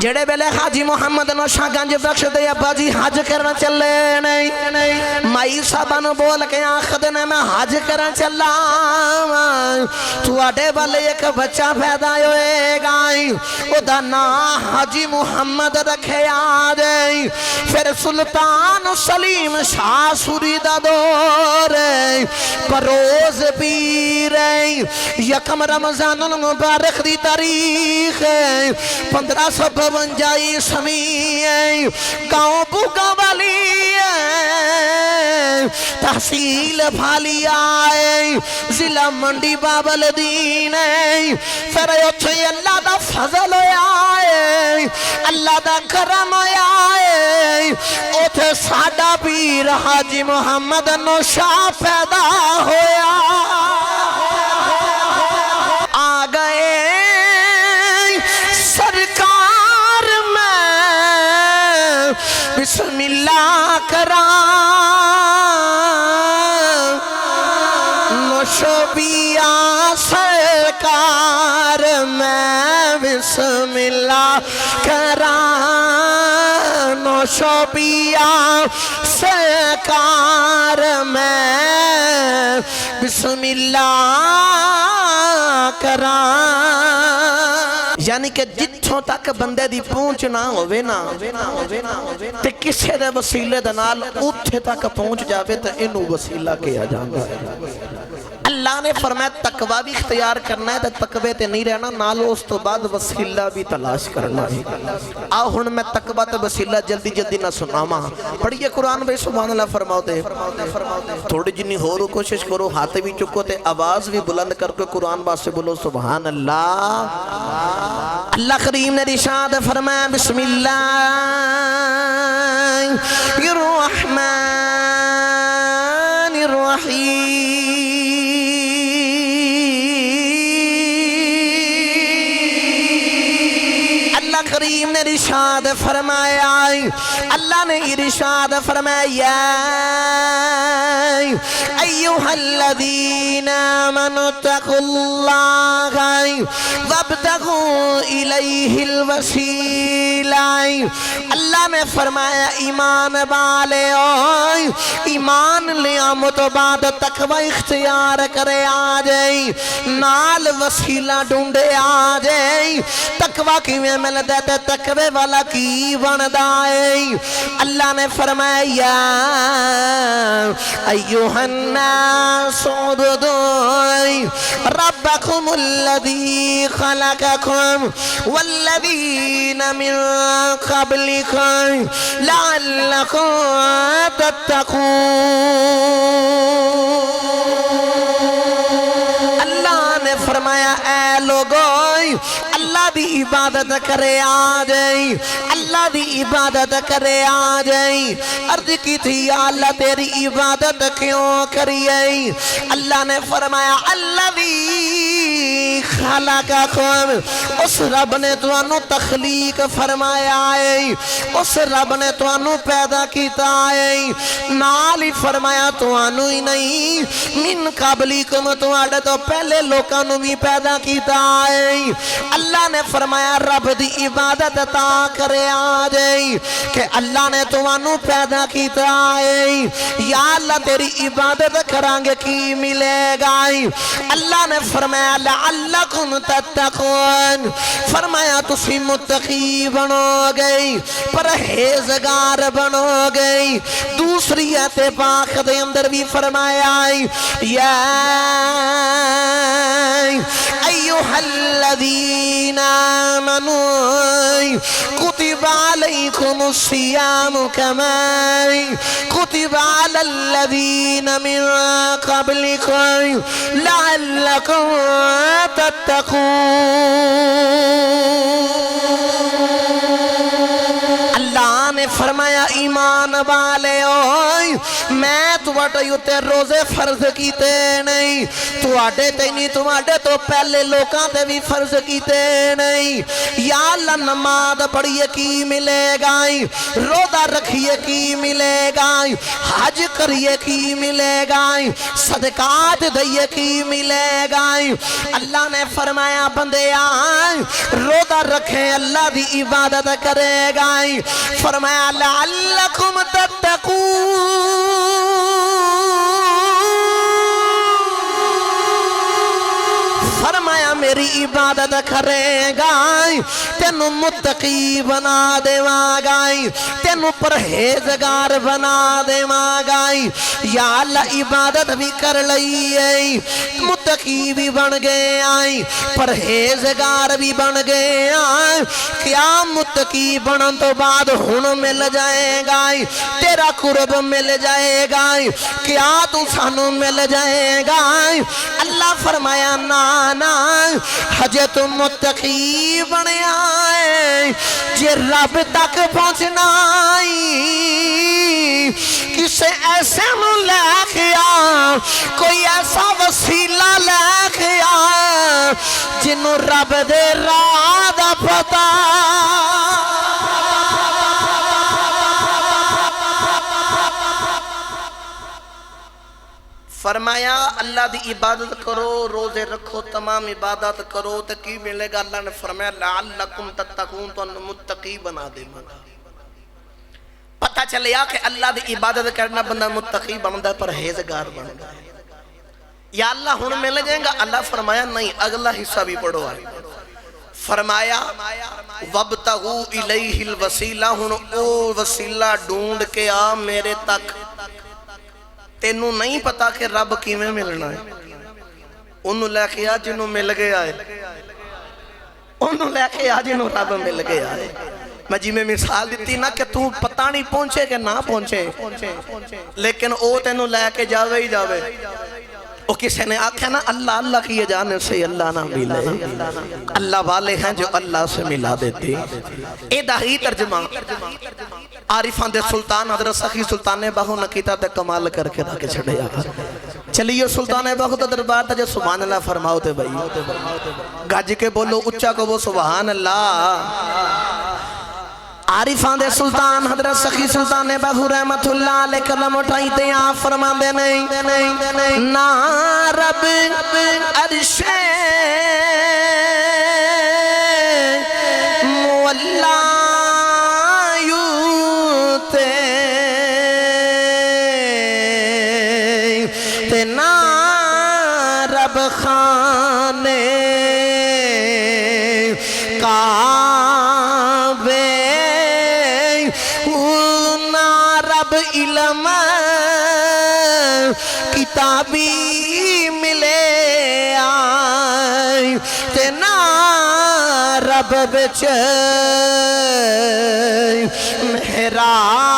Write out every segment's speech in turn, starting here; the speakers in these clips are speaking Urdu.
جڑے بیلے حاجی محمد نوشا گنج بخش دے ابا جی حج کرنا چلے نہیں مائی صاحبہ نو بول کے آخد نے میں حج کرنا چلا تو آڈے والے ایک بچہ پیدا ہوئے گائی او دا نا حاجی محمد رکھے آجے پھر سلطان سلیم شاہ سوری دا دور پروز پیر یکم رمضان المبارک دی تاریخ 1552 سمی گاؤں بوگا والی تحصیل بھالی آئے ضلع منڈی بابل دین پھر اتھے اللہ دا فضل آئے اللہ دا کرم آئے اتھے ساڑا پیر حاجی محمد نوشا پیدا ہویا آ گئے سرکار میں بسم اللہ کرام نوشبیا سرکار میں بسم اللہ کرام نوشبیا سرکار میں بسم اللہ کرام یعنی کہ جتھوں تک بندے دی پہنچ نہ ہوئے نا تے کسے دے وسیلے دنال اتھے تک پہنچ جاوے تے انہوں وسیلہ کیا جانا اللہ نے فرمایا تقوی بھی اختیار کرنا ہے تے تقوی تے نہیں رہنا نالو اس تو بعد وسیلہ بھی تلاش کرنا ہے آؤ ہن میں تقوی تے وسیلہ جلدی جلدی نہ سناما پڑھئے قرآن بھائی سبحان اللہ فرماؤ دے تھوڑی جنی ہو رو کوشش کرو ہاتھ بھی چکو تے آواز بھی بلند کر کے قرآن بات سے بولو سبحان اللہ اللہ کریم نے رشاد فرمایا بسم اللہ الرحمن الرحیم اللہ کریم نے رشاد فرمایا اللہ نے ارشاد فرمایا ایوہ الذین آمنوا اتقوا اللہ وابتغوا الیہ الوسیلہ اللہ نے فرمایا ایمان والے ایمان لیا متباد تقوی اختیار کرے آجائی نال وسیلہ ڈھونڈے آجائی تقوی کی میں مل دیتے تقوی والا کی بندائی اللہ نے فرمایا ایوہ الناس عبدوئی ربکم الذی خلقکم والذین من قبلکم لعلکم تتقون اللہ نے فرمایا اے لوگوئی اللہ دی عبادت کرے آجائی اللہ دی عبادت کرے آجائی عرض کی تھی یا اللہ تیری عبادت کیوں کریے اللہ نے فرمایا اللہ دی خلقکم اس رب نے تو انو تخلیق فرمایا ہے اس رب نے تو انو پیدا کیتا ہے نالی فرمایا تو انو ہی نہیں من قبلیکم تو اڑے تو پہلے لوکانو بھی پیدا کیتا ہے اللہ نے فرمایا رب دی عبادت تا کرے آجائی کہ اللہ نے تو انو پیدا کیتا ہے یا اللہ تیری عبادت کرانگے کی ملے گائی اللہ نے فرمایا لعلکم تتقون فرمایا تسی متقی بنو گئی پرہیزگار بنو گئی دوسری آیت پاک دے اندر بھی فرمایا یا ایوہ الذین آمنوا کتب علیکم الصیام کما کتب علی الذین من قبلکم لعلکم تتقون اللہ نے فرمایا ایمان والے ہوئے میں تواڈے اُتے روزے فرض کیتے نہیں تواڈے تے نہیں تواڈے تو پہلے لوکاں تے بھی فرض کیتے نہیں یا اللہ نماز پڑھیے کی ملے گا روزہ رکھیے کی ملے گا حج کریے کی ملے گا صدقات دئیے کی ملے گا اللہ نے فرمایا بندے آئیں روزہ رکھیں اللہ دی عبادت کرے گا فرمایا لعلکم تتقون فرمایا میری عبادت کرے گا تینو متقی بنا دے گائی تینو پرہیزگار بنا دے گائی یا اللہ عبادت بھی کر لئی متقی بھی بن گئے آئی پرہیزگار بھی بن گئے آئی کیا متقی بنن تو بعد ہن مل جائے گا تیرا قرب مل جائے گا کیا تو سانو مل جائے گا اللہ فرمایا نا ہجے تو متقی بنے آئے جے رب تک پہنچنا کسے ایسے نو لے کے آ کوئی ایسا وسیلہ لے کے آ جنوں رب دے راہ دا پتا فرمایا اللہ دی عبادت کرو روزے رکھو تمام عبادت کرو تو کی ملے گا اللہ نے فرمایا لعلکم تتقون تو متقی بنا دے مانا پتہ چلیا کہ اللہ دی عبادت کرنا بندہ متقی بندہ پرہیزگار بندہ یا اللہ ہن مل جائیں گا اللہ فرمایا نہیں اگلا حصہ بھی پڑھو آئے فرمایا وَابْتَغُوا إِلَيْهِ الْوَسِيلَةَ ہن او وسیلہ ڈھونڈ کے آ میرے تک تینوں نہیں پتا کہ رب کی میں ملنا ہے انہوں لے کے آ جنہوں مل گیا ہے انہوں لے کے آ جنہوں رب مل گیا ہے میں جی میں مثال دیتی نا کہ تو پتہ نہیں پہنچے کہ نہ پہنچے لیکن او تینوں لے کے جاوے ہی جاوے او کسی نے آکھا نا اللہ اللہ کیے جانے سے اللہ نہ ملے اللہ والے ہیں جو اللہ سے ملا دیتے اے داہی ترجمہ عارفان دے سلطان حضرت سخی سلطان باہو نکیتا تے کمال کر کے داکے چھڑے آگا چلیے سلطان باہو تے دربار تا جو سبحان اللہ فرماؤ تے بھائی گاجی کے بولو اچھا کو وہ سبحان اللہ عارفان دے سلطان حضرت سخی سلطان باہو رحمت اللہ علیہ کلم اٹھائی تے آپ فرما دے نہیں نا رب عرش مولا نا رب خانے کعبے نا رب علم کتابی ملے آئی تے نا رب بچ محراب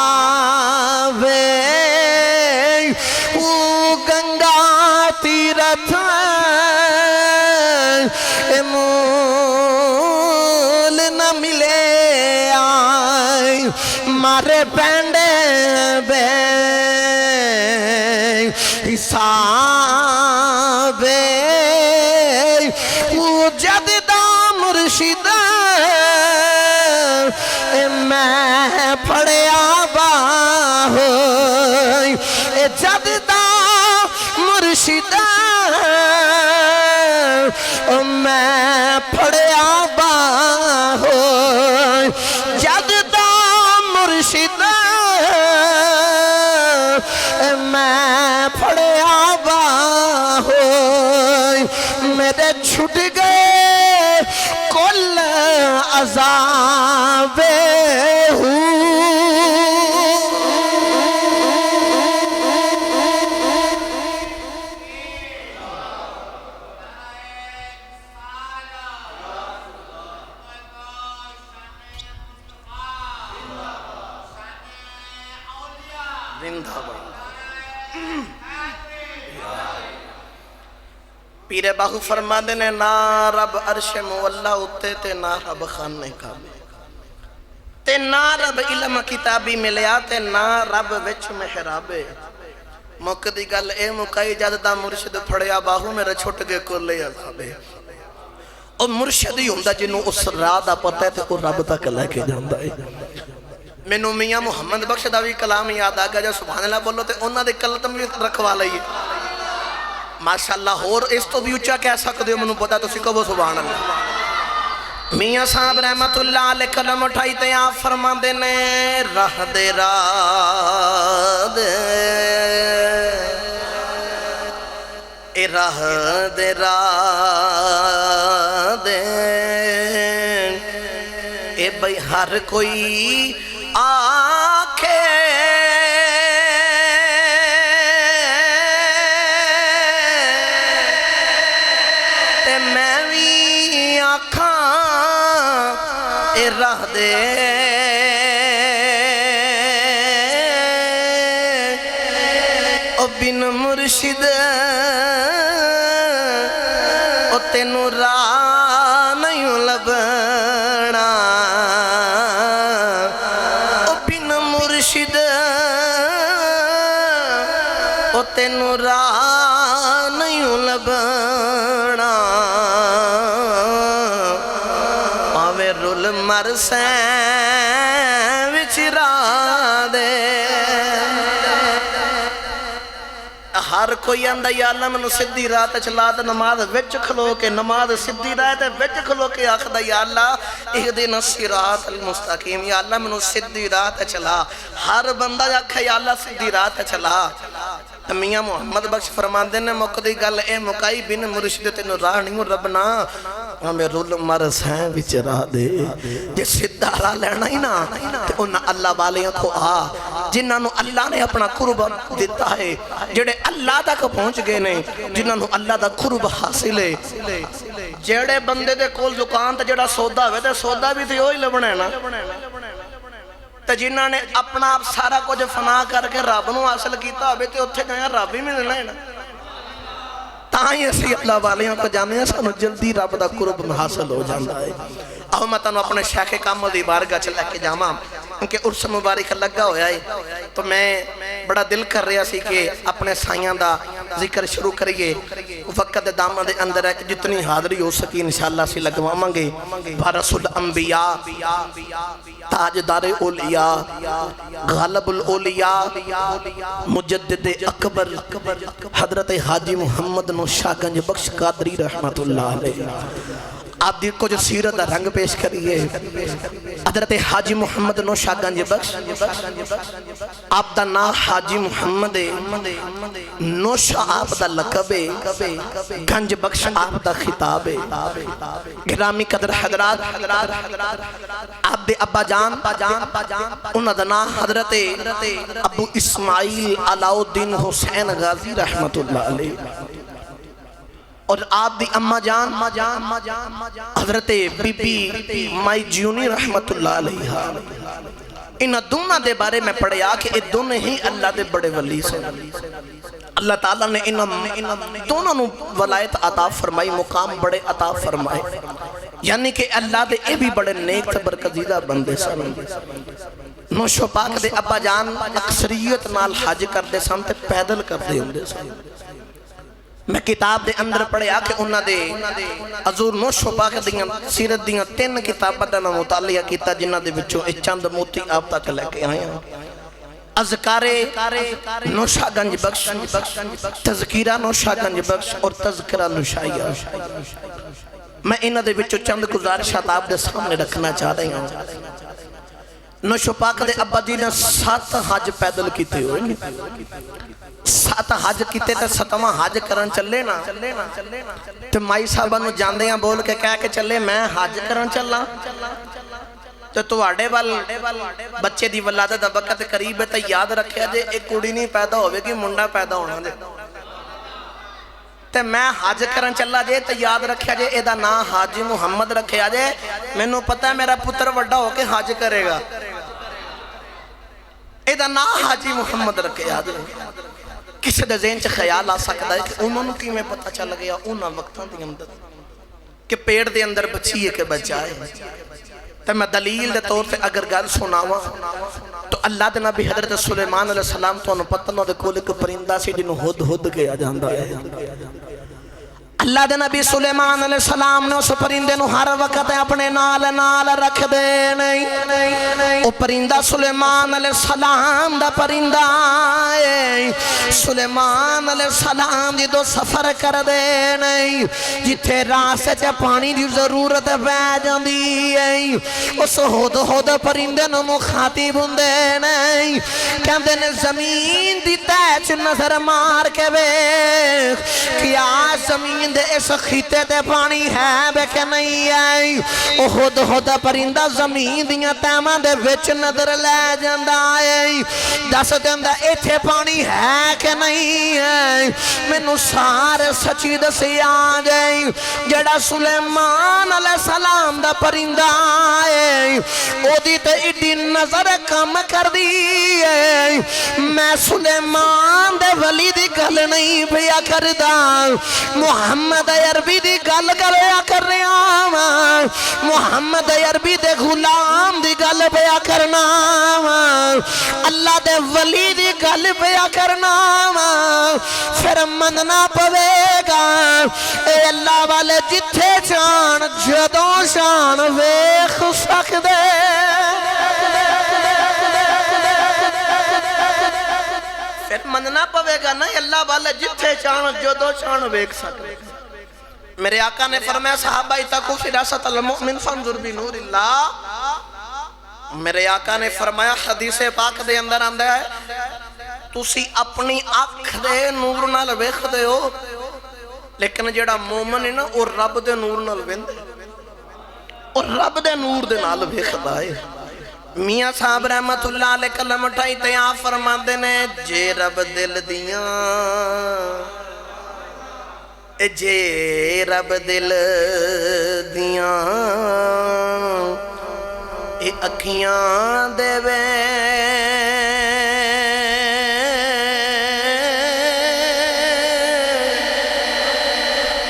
مول نہ ملے آئی مارے پینڈے بے حساب جددہ مرشد میں پڑھیا باہو جددہ مرشد میں پڑھیا باہو جددہ مرشد میں پڑھیا باہو میرے چھٹ گئے کل عذاب پیر باہو فرما دینے نا رب عرش مولا اتے تے نا رب خانے کعبے تے نہ رب علم کتابی ملیا تے نہ رب وچ محرابے موقع دی گل اے مکائی جد دا مرشد پھڑیا باہو میرے چھٹ گئے کولے عذابے اور مرشد ہی ہوندہ جنہوں اس راہ دا پتہ ہے تے وہ رب تک لے کے جاندہ ہے مینوں میاں محمد بخش دا بھی کلام یاد آگا جو سبحان اللہ بولو تے انہاں دے کلتم بھی رکھوا لئیے ماشاءاللہ اور اس تو بھی اچھا کہہ سکتے ہو منوں پتا تو سکھو وہ سبحان اللہ میاں صاحب رحمت اللہ علیہ کلم اٹھائی تے آپ فرما دینے راہ دے راہ دے اے راہ دے راہ دے اے بھئی ہر کوئی آکھے تے میں بھی آکھاں اے راہ دے او بن مرشد او تینوں راہ نہیں لبنا او بن مرشد او تینوں راہ نہیں لبنا پاوے رول مرسیں وچ راہ دے ہر کوئی اندہ یا اللہ منو صدی رات چلا دے نماز وچ کھلو کے نماز صدی رات وچ کھلو کے آخدہ یا اللہ اہدنا الصراط المستقیم یا اللہ منو صدی رات چلا ہر بندہ جاکھا یا اللہ صدی رات چلا میاں محمد بخش فرمان دینے مقدی گل اے مکائی بن مرشد تینو راہ نہیں ربنا ہمیں رول مرس ہیں وچ راہ دے جے صدہ راہ لینا ہی نا تے انہاں اللہ والیاں کو جنہاں نو اللہ نے اپنا قرب دیتا ہے جڑے اللہ تک پہنچ گئے نے جنہاں نو اللہ دا قرب حاصل ہے جڑے بندے دے کول دکان تے جڑا سودا ہوئے تے سودا بھی تے ہوئی لبنا ہے نا تے جنہاں نے اپنا آپ سارا کچھ فنا کر کے رب نو حاصل کیتا ہوئے تے اتھے گئے رب ہی ملنا ہے نا تاہی اسی اللہ والیاں کو جانے ہیں سانو جلدی رب دا قرب حاصل ہو جاندہ ہے آؤ میں تانوں اپنے شیخ کامل دی بارگاہ چلے کے جامعہ کیونکہ عرص مبارک لگا ہویا ہے تو میں بڑا دل کر رہا سی کہ اپنے سائیاں دا ذکر شروع کریے وقت دامہ دے اندر ہے کہ جتنی حاضری ہو سکی انشاءاللہ سی لگوا مانگے بارس الانبیاء تاجدار اولیاء غالب الاولیاء مجدد اکبر حضرت حاجی محمد نو شاہ گنج بخش قادری رحمت اللہ علیہ آپ دی کچھ سیرت رنگ پیش کریے حضرت حاجی محمد نو شاہ گنج بخش آپ دا نا حاجی محمد نو شاہ آپ دا لقبے گنج بخش آپ دا خطابے گرامی قدر حضرات آپ دے ابا جان انہا دا نا حضرت ابو اسماعیل علاؤ الدین حسین غازی رحمت اللہ علیہ اور آپ دی اماں جان حضرت بی بی مائی جیونی رحمت اللہ علیہ انہاں دونوں دے بارے میں پڑھیا کہ یہ دونوں ہی اللہ دے بڑے ولی سے اللہ تعالیٰ نے انہاں دونوں نو ولایت عطا فرمائی مقام بڑے عطا فرمائے یعنی کہ اللہ دے اے بھی بڑے نیک تے برکزیدہ بندے سن نوشو پاک دے ابا جان اکثریت نال حج کر دے سن تے پیدل کر دے ہوں دے سن میں کتاب دے اندر پڑھیا کہ انہاں دے حضور نوشو پاک دیاں سیرت دیاں 3 کتاباں دا مطالعہ کیتا جنہاں دے وچوں چند موتی آپ تک لے کے آئے ہیں اذکار نوشا گنج بخش تذکیرہ نوشا گنج بخش اور تذکرہ نوشائیہ میں انہاں دے وچوں چند گزارشات آپ دے سامنے رکھنا چاہ رہی ہوں نوشو پاک دے ابا جی نے 7 حج پیدل کیتے ہوئے 7 حج کیتے تے 7واں حج کرن چلے نا تے مائی صاحبہ نو جاندیاں بول کے کہہ کے چلے میں حج کرن چلا تو توڑے وال بچے دی ولادت وقت قریب ہے تو یاد رکھیا جے ایک کڑی نہیں پیدا ہوئے گی منڈا پیدا ہونا دے تے میں حج کرن چلا جے تو یاد رکھیا جے ایدہ نا حاجی محمد رکھیا جے میں نو پتہ ہے میرا پتر وڈا ہو کے حج کرے گا ایدہ نا حاجی محمد رکھیا جے کسی دے ذہن چ خیال آ سکتا ہے کہ انہوں نے کی میں پتہ چل گیا انہاں وقتاں دی اندر کہ پیڑ دے اندر بچی ہے کہ بچائے تو میں دلیل دے طور سے اگر گل سناواں تو اللہ دے نبی حضرت سلیمان علیہ السلام تو انہوں پتہ نہ دے کول ایک پرندہ سی جنہوں ہد ہد کے آ جاندہ ہے اللہ دے نبی سلیمان علیہ السلام نے اس پرندے نو ہر وقت اپنے نال رکھ دے نہیں او پرندہ سلیمان علیہ السلام دا پرندہ ہے سلیمان علیہ السلام جی دو سفر کر دے نہیں جتھے راستے چے پانی دی ضرورت پہ جاندی ہے اس ہد ہد پرندے نو مخاطب ہوندے نہیں کہندے نے زمین دی تیچ نظر مار کے ویکھ کیا زمین دے اس خطے تے پانی ہے بے کہ نہیں آئی او ہد ہد پرندہ زمین دیاں تیماں دے وچ نظر لے جاندہ آئی دس دیندہ ایتھے پانی ہے کہ نہیں آئی میں نو سارے سچی دسی آ جائی جڑا سلیمان علیہ السلام دا پرندہ آئی او دی تے ایڈی نظر کم کر دی آئی میں سلیمان دے ولی دی گل نہیں بھیا کردہ محمد عربی دی گل کریا کر رہا ہوں محمد عربی دے غلام دی گل پیا کرنا اللہ دے ولی دی گل پیا کرنا پھر مننا پوے گا اے اللہ والے جتھے چان جدوں شان ویکھ سکدے پھر مننا پوے گا نا اللہ والے جتھے چان جدوں شان ویکھ سکدے میرے آقا نے فرمایا صحابہ اتقوا فراست المؤمن فانظر بنور اللہ میرے آقا نے فرمایا حدیث پاک دے اندر آندہ ہے تسی اپنی آنکھ دے نور نال ویکھ دے ہو لیکن جیڑا مومن ہے نا وہ رب دے نور نال ویندے اور رب دے نور دے نال ویکھ دائے میاں صاحب رحمت اللہ علیہ کلم اٹھائی تیاں فرما دینے جے رب دل دیاں جے رب دل دیاں اے اکھیاں دے وے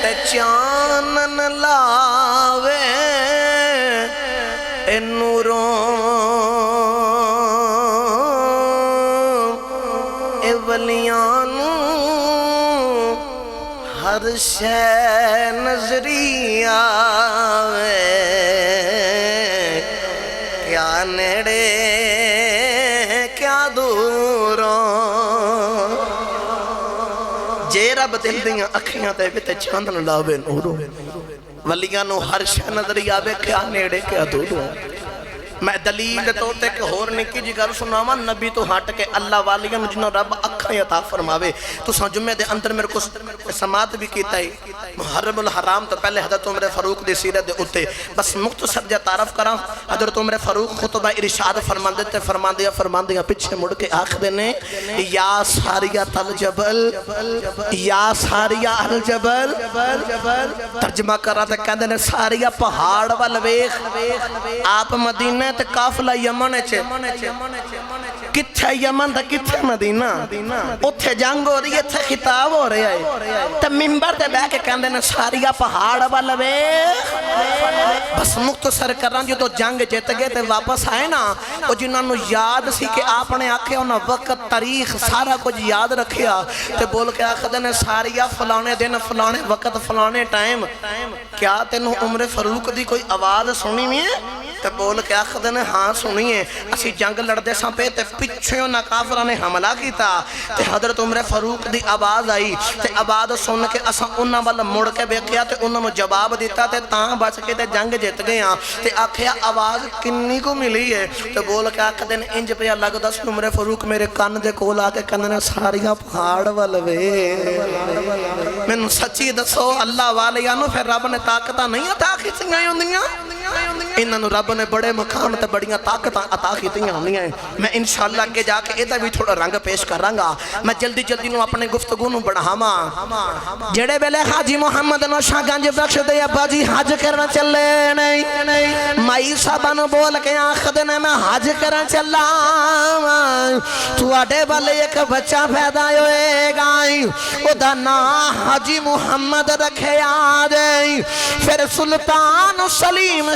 تے چانن لاوے اے نوروں اے ولیانوں ہر شے نظری آوے کیا نیڑے کیا دوروں جے رب دل دیاں اکھیاں تے وچ چاندن لاوے نوروں ولیاں نو ہر شے نظری آوے کیا نیڑے کیا دوروں میں دلیل طور تے کہ ہور نکی جی گل سناواں نبی تو ہٹ کے اللہ والیاں جنہوں رب اکھاں عطا فرماوے تو سن جمعے دے اندر میرے کو سماعت بھی کیتا ہے محرم الحرام تو پہلے حضرت عمر فاروق دی سیرت دے اتے بس مختصر جا تعارف کراں حضرت عمر فاروق خطبہ ارشاد فرماندیا پیچھے مڑ کے آخر نے یا ساریہ الجبل یا ساریہ الجبل ترجمہ کر رہا تھا کہندے نے ساریہ پہاڑ وال ویکھ آپ مدینہ تے قافلہ یمن چھے کتھے یمن دا کتھے مدینہ اتھے جنگ ہو رہی ہے اتھے خطاب ہو رہی ہے تے ممبر تے بے کے کہندے نے ساریہ پہاڑ والا ویکھ بس مختصر کر رہا جو تو جنگ جیت گئے تے واپس آئے نا وہ جنہوں نے یاد سی کہ آپ نے آکے انہوں وقت تاریخ سارا کچھ یاد رکھیا تے بول کے آخر نے ساریہ فلانے دن فلانے وقت فلانے ٹائم کیا تینوں عمر فاروق دی کوئی آواز سنی میں ہے تے بول کے آخر نے ہاں سنیے اسی جنگ لڑدے ساں پہ تے پچھوں نہ کافرہ نے حملہ کیتا تے حضرت عمر فاروق دی آواز آئی تے آواز سن کے اساں انہاں والا مڑ کے بیکیا تے انہاں نے جواب دیتا تے تاں بچ کے تے جنگ جیت گیا تے آکھیا آواز کنی کو ملی ہے تے بول کے آخر دن انج پہ لگ دس عمر فاروق میرے کان دے کول آ کے کہندے نے ساریاں پہاڑ والے میں سچی دسو اللہ والیاں نو پھر رب نے طاقتاں نہیں عطا کیتیاں ہوندیاں انہاں نو رب نے بڑے مقام تے بڑیاں طاقتاں عطا کیتیاں ہوندیاں میں انشاءاللہ کے جا کے ادا بھی تھوڑا رنگ پیش کراں گا میں جلدی جلدی نو اپنے گفتگو نو بڑھاواں جڑے ویلے حاجی محمد نو شاہ گنج بخش دے ابا جی حج کرن چلے نہیں مائی صاحباں نو بول کے آکھدے نے میں حج کرن چلا تواڈے والے ایک بچہ پیدا ہوئے گا او دا نام حاجی محمد رکھیا جے پھر سلطان سلیم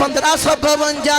1552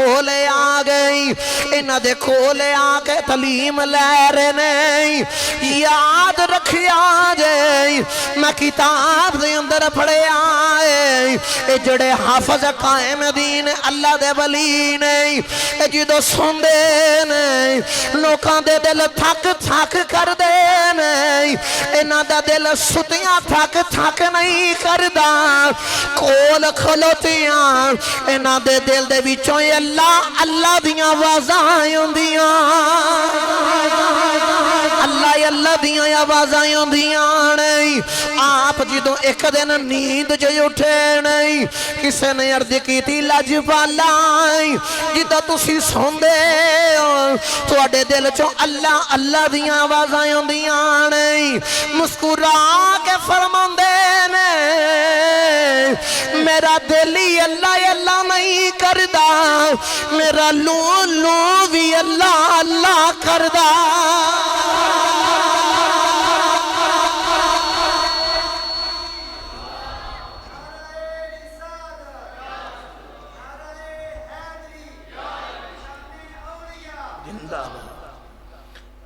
کھولے آ گئی انہ دے کھولے آ کے تعلیم لے رہے نہیں یاد رکھیا جائے میں کتاب دے اندر پڑھے آئے اے جڑے حافظ قائم دین اللہ دے ولی نہیں اے جدو سن دے نہیں لوکاں دے دل تھک تھک کر دے نہیں انہ دا دل ستیاں تھک تھک نہیں کر دا کول کھلوتیاں انہ دے دل دے بیچوں اللہ اللہ دیاں آوازاں ہوندیاں اللہ دیاں آوازاں ہوندیاں نہیں آپ جدوں ایک دن نیند جو اٹھے نہیں کسے نے عرض کی تھی لجپالا جدوں تسی سن دے تو اڈے دل چوں اللہ اللہ دیاں آوازاں ہوندیاں نہیں مسکرا کے فرمان دے نے میرا دل ہی اللہ اللہ نہیں کردہ میرا لو بھی اللہ اللہ کردہ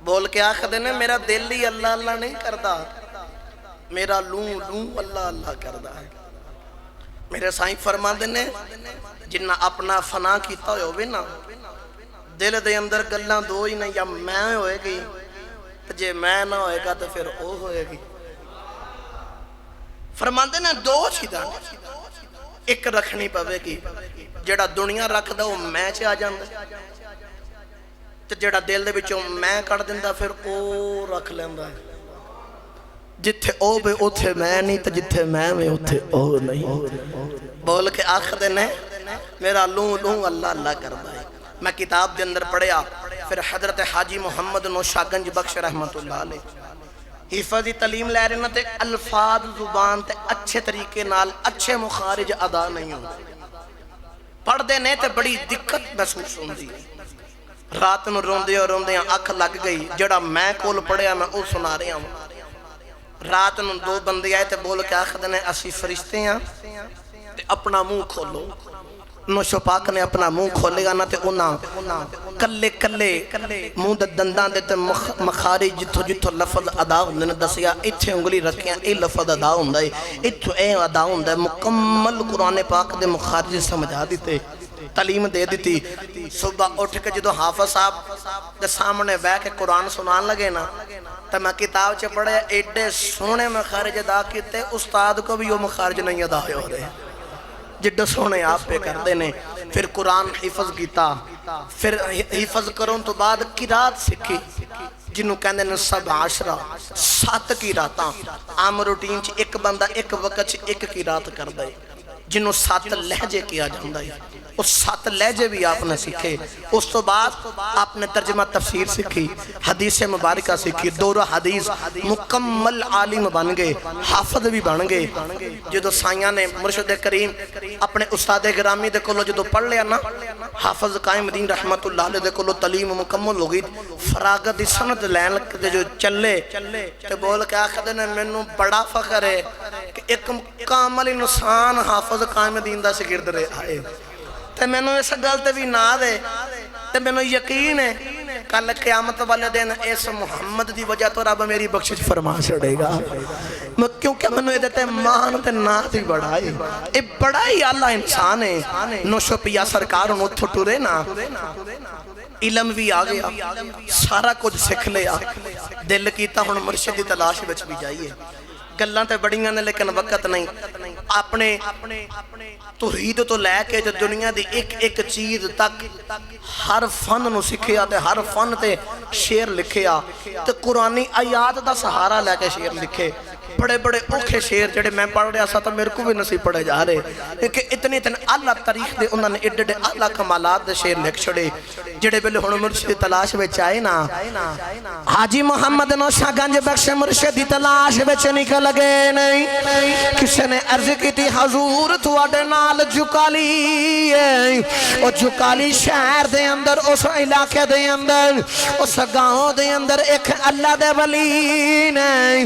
بول کے آخر دینے میرا دل ہی اللہ اللہ نہیں کردہ میرا لوں اللہ اللہ کردہ ہے میرے سائیں فرما دینے جنہ اپنا فنا کیتا ہوئے نا دل دے اندر گلاں دو ہی نہیں یا میں ہوئے گی جے میں نہ ہوئے گا تو پھر او ہوئے گی فرما دینے دو چیزاں ایک رکھنی پوے گی جڑا دنیا رکھ دا وہ میں چے آ جاندے تو جڑا دل دے بچوں میں کڑ دیندہ پھر او رکھ لیندہ ہے جتھے او بے اتھے میں نہیں تو جتھے میں اتھے او نہیں بول کے آخر دینے میرا لوں اللہ اللہ کردہ ہے میں کتاب دے اندر پڑھیا پھر حضرت حاجی محمد نوشاگنج بخش رحمت اللہ علیہ حفظی تعلیم لے رہے نا تے الفاظ زبان تے اچھے طریقے نال اچھے مخارج ادا نہیں ہوں پڑھ دے نے تے بڑی دقت محسوس ہوں دی رات نو روندے اکھ لگ گئی جڑا میں کول پڑھیا میں او سنا رہا ہوں رات نو دو بندے آئے تے بول کے آخر دینے اسی فرشتے ہیں تے اپنا منہ کھولو نوشو پاک نے اپنا منہ کھولے گا نا تے انہاں کلے منہ دے دندان دے تے مخارج جتھو لفظ ادا ہوندے نے دسیا اتھے انگلی رکھیاں اے لفظ ادا ہوندہ ہے اتھو اے ادا ہوندہ ہے مکمل قرآن پاک دے مخارج سمجھا دیتے تعلیم دے دیتی صبح اٹھ کے جدو حافظ صاحب دے سامنے بے کے قرآن سنان لگے نا تو میں کتاب چے پڑھے ایڈے سونے مخارج ادا کیتے استاد کو بھی وہ مخارج نہیں ادا ہو رہے جڈو سونے آپ پہ کر دینے پھر قرآن حفظ کیتا پھر حفظ کروں تو بعد قرات سکھی جنہوں کہندے نے سب عشرہ 7 قراتاں عام روٹین چی ایک بندہ ایک وقت چی ایک قرات کر دے جنہوں 7 لہجے کیا جاندہ ہے اس 7 لہجے بھی آپ نے سکھے اس تو بعد آپ نے ترجمہ تفسیر سکھی حدیث مبارکہ سکھی دورہ حدیث مکمل عالم بن گئے حافظ بھی بن گئے جدو سائیاں نے مرشد کریم اپنے استاد گرامی دے کولو جدو پڑھ لیا نا حافظ قائم دین رحمت اللہ علیہ دے کولو تعلیم مکمل ہو گئی فراغت سند لین دے جو چلے تے بول کے آخر نے منو بڑا فخر ہے کہ ایک کامل انسان حافظ قائم دین دا شاگرد رہے آئے تے میں نے اس گلتے بھی نہ دے تے میں نے یقین ہے کل قیامت والے دن اس محمد دی وجہ تو رب میری بخشش فرما چھڑے گا کیونکہ میں نے دیتے مان تے نات ہی بڑھائی اے بڑا ہی اللہ انسان ہے نوشو پیا سرکار انہوں تھٹو رہے نا علم بھی آگیا سارا کچھ سکھ لیا دل کیتا ہن مرشد دی تلاش بچ بھی جائیے گلاں تے بڑیاں نے لیکن وقت نہیں اپنے توحید تو لے کے جو دنیا دی ایک چیز تک ہر فن نو سکھیا تے ہر فن تے شعر لکھیا تے قرآنی آیات دا سہارا لے کے شعر لکھے بڑے بڑے اوکھے شعر جڑے میں پڑھ رہا سا تو میرے کو بھی نصیب پڑھے جا رہے کہ اتنے اعلیٰ تاریخ دے انہوں نے ایڈے اعلیٰ کمالات دے شعر لکھ چھڑے جڑے بلے ہن مرشد تلاش وچ آئے نا حاجی محمد نوشاگنج بخش مرشد تلاش وچ نکل گئے نہیں کسی نے عرض کی تھی حضور تواڈے نال جکالی او جکالی شہر دے اندر اس علاقے دے اندر اس گاؤں دے اندر ایک اللہ دے ولی نے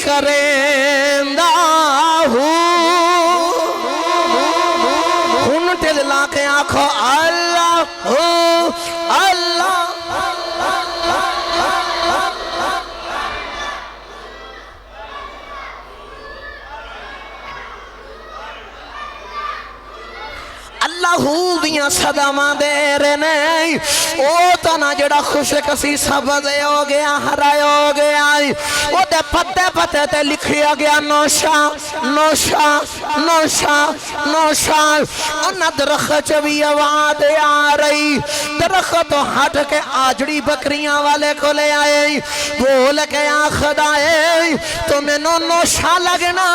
کریندا ہن ٹل لا کے آنکھو اللہ اللہ اللہ دیاں صدامہ دے رہنے او تنا جڑا خوش کسی سب دے ہو گیا ہرائے ہو گیا او دے پتے پتے تے لکھیا گیا نوشا نوشا نوشا نوشا انہ درخت بھی آواز آ رہی درخت ہٹ کے آجڑی بکریاں والے کو لے آئے بول کے آخد آئے تو میں نوشا لگنا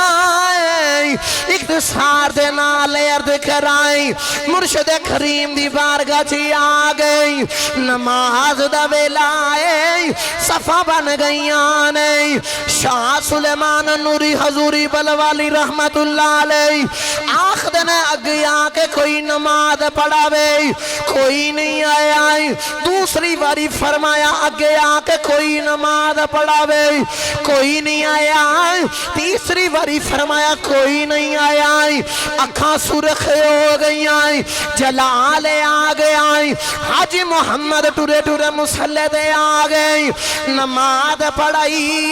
ہے اقتصار دے نالے ارد کرائی مرشد کریم دی بارگاہ چی آگئی نماز دا ویلا آئے صفا بن گئی آنے شاہ سلیمان نوری حضوری بلوالی رحمت اللہ علیہ آخ دنے اگئی آکے کوئی نماز پڑھاوے کوئی نہیں آیا دوسری باری فرمایا اگئی آکے کوئی نماز پڑھاوے کوئی نہیں آیا تیسری باری فرمایا کوئی نہیں آیا اکھاں سرخ ہو گئی جلال آگے آئی حاجی محمد ٹورے ٹورے مسلح دے آگئی نماز پڑھائی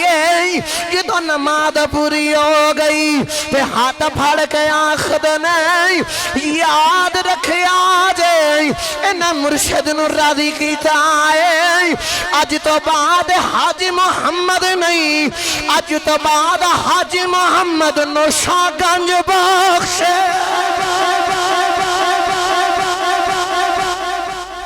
یہ تو نماز پوری ہو گئی پہ ہاتھ پھڑ کے آخد نہیں یاد رکھے آجے انہیں مرشد نو راضی کیتا ہے آج تو بعد حاجی محمد نہیں آج تو بعد حاجی محمد نوشا گنج بخشے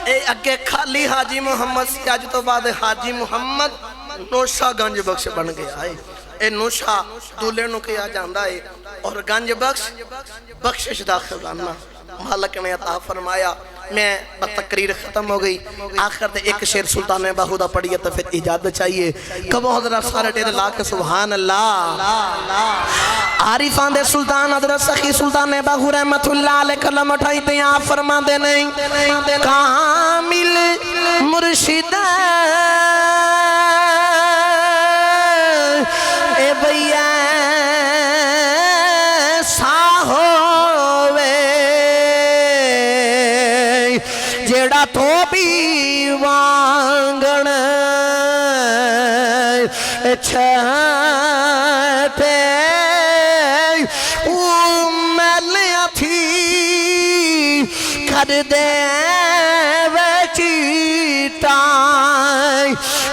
اے اگے خالی حاجی محمد سی آج تو بعد حاجی محمد نوشا گنج بخش بن گیا ہے اے نوشا دولے نو کیا جاندہ ہے اور گنج بخش بخشش داخل رہنا مالک نے عطا فرمایا میں بتقریر ختم ہو گئی آخر دے ایک شیر سلطان باہودہ پڑھیے تو پھر اجازت چاہیے کبھو حضرت سارے ٹیدے لاکھ سبحان اللہ عارفان دے سلطان حضرت سخی سلطان باہو رحمت اللہ علیہ کلم اٹھائی تے آپ فرما دے نہیں کامل مرشد اے بھیا جیڑا تو بھی وانگن چھتے میلیاں تھی کر دے ویچیٹائی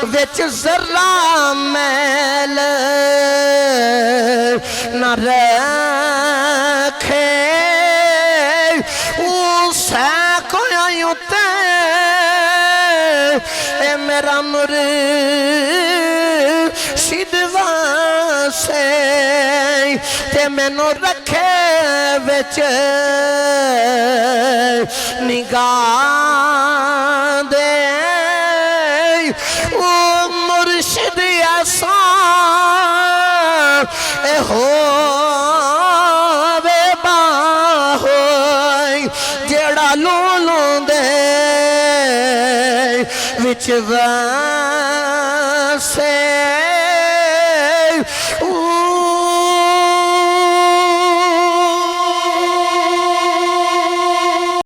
ویچ ذرہ میل نہ رکھے اے میرا مرشد واسے تے میں نو رکھے وچ نگاہ دے او مرشد ایسا اے ہو بے باہوئی جیڑا لولوں دے وچ